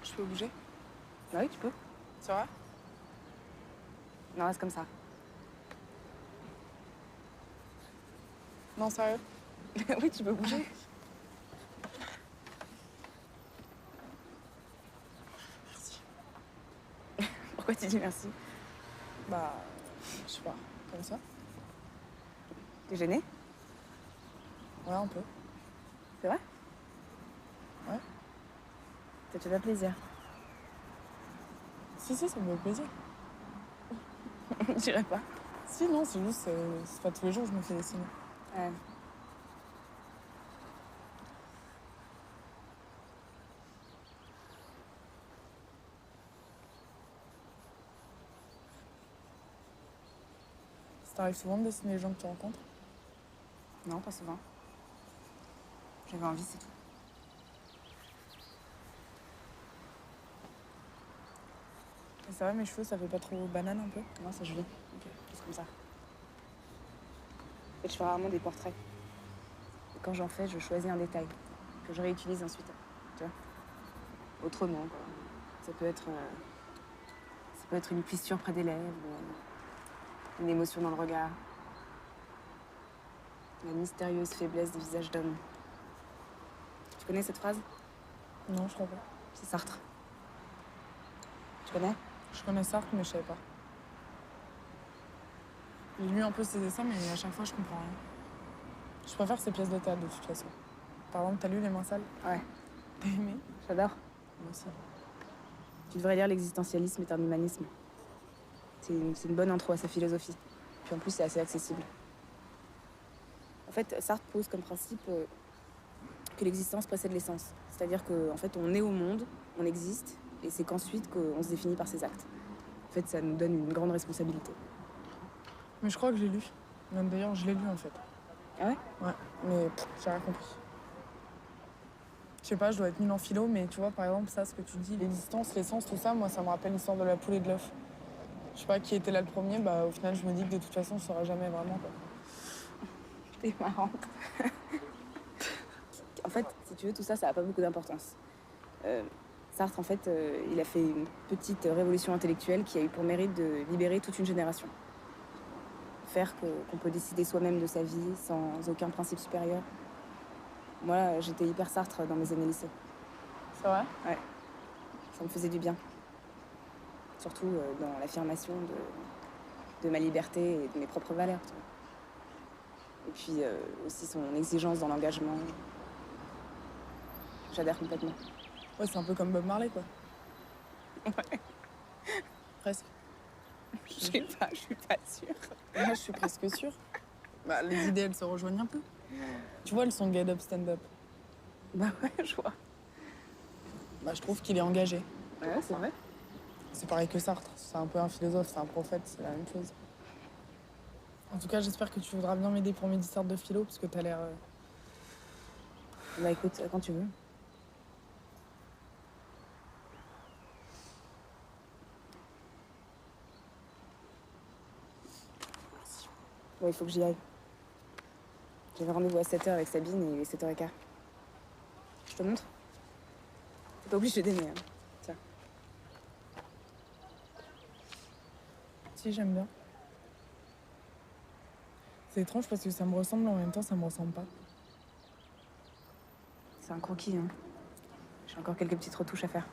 Je peux bouger? Bah oui, tu peux. C'est vrai? Non, reste comme ça. Non, sérieux? Oui, tu peux bouger. Merci. Pourquoi tu dis merci? Bah, je sais pas, comme ça. T'es gênée? Ouais, un peu. C'est vrai? Ouais. Ça te fait pas plaisir. Si, ça me fait plaisir. Je dirais pas. Si, non, c'est juste, c'est pas tous les jours que je me fais dessiner. Ouais. Ça t'arrive souvent de dessiner les gens que tu rencontres? Non, pas souvent. J'avais envie, c'est tout. Et ça va, mes cheveux, ça fait pas trop banane un peu? Non, c'est joli. Ok, juste comme ça. En fait, je fais rarement des portraits. Et quand j'en fais, je choisis un détail que je réutilise ensuite. Tu vois? Autrement, quoi. Ça peut être, ça peut être une plissure près des lèvres, une émotion dans le regard. La mystérieuse faiblesse des visages d'hommes. Tu connais cette phrase? Non, je crois pas. C'est Sartre. Tu connais? Je connais Sartre, mais je savais pas. J'ai lu un peu ses dessins, mais à chaque fois, je comprends rien. Je préfère ses pièces de théâtre, de toute façon. Par exemple, t'as lu Les Mains sales? Ouais, T'as aimé? j'adore. Moi aussi. Tu devrais lire L'existentialisme est un humanisme. C'est une bonne intro à sa philosophie. Puis en plus, c'est assez accessible. En fait, Sartre pose comme principe que l'existence précède l'essence. C'est-à-dire qu'en fait, on est au monde, on existe, et c'est qu'ensuite qu'on se définit par ses actes. En fait, ça nous donne une grande responsabilité. Mais je crois que j'ai lu. Même d'ailleurs, je l'ai lu en fait. Ah ouais? Ouais, mais j'ai rien compris. Je sais pas, je dois être nulle en philo, mais tu vois, par exemple, ça, ce que tu dis, l'existence, l'essence, tout ça, moi, ça me rappelle l'histoire de la poule et de l'œuf. Je sais pas qui était là le premier, bah au final, je me dis que de toute façon, on saura jamais vraiment, quoi. T'es marrante. En fait, si tu veux, tout ça, ça n'a pas beaucoup d'importance. Sartre, en fait, il a fait une petite révolution intellectuelle qui a eu pour mérite de libérer toute une génération. Faire qu'on peut décider soi-même de sa vie sans aucun principe supérieur. Moi, j'étais hyper Sartre dans mes années lycée. C'est vrai? Ouais, ça me faisait du bien. Surtout dans l'affirmation de ma liberté et de mes propres valeurs. Tu vois. Et puis aussi son exigence dans l'engagement. J'adhère complètement. Ouais, c'est un peu comme Bob Marley, quoi. Ouais. Presque. Je sais pas, je suis pas sûre. Moi, je suis presque sûre. Bah, les idées, elles se rejoignent un peu. Tu vois, le son Get Up, Stand Up. Bah ouais, je vois. Bah, je trouve qu'il est engagé. Ouais, c'est vrai. C'est pareil que Sartre. C'est un peu un philosophe, c'est un prophète, c'est la même chose. En tout cas, j'espère que tu voudras bien m'aider pour mes histoires de philo, parce que t'as l'air... Bah écoute, quand tu veux. Bon, il faut que j'y aille. J'avais rendez-vous à 7h avec Sabine et il est 7h15. Je te montre? T'es pas obligé d'aimer, hein. Tiens. Si, j'aime bien. C'est étrange parce que ça me ressemble, mais en même temps, ça me ressemble pas. C'est un croquis, hein. J'ai encore quelques petites retouches à faire.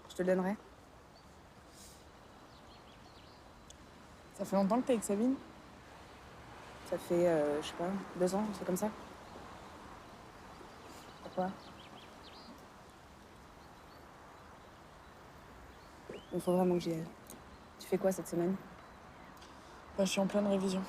Je te le donnerai. Ça fait longtemps que t'es avec Sabine? Ça fait, je sais pas, 2 ans, c'est comme ça. Pourquoi? Il faut vraiment que j'y aille. Tu fais quoi cette semaine? Bah, je suis en pleine révision.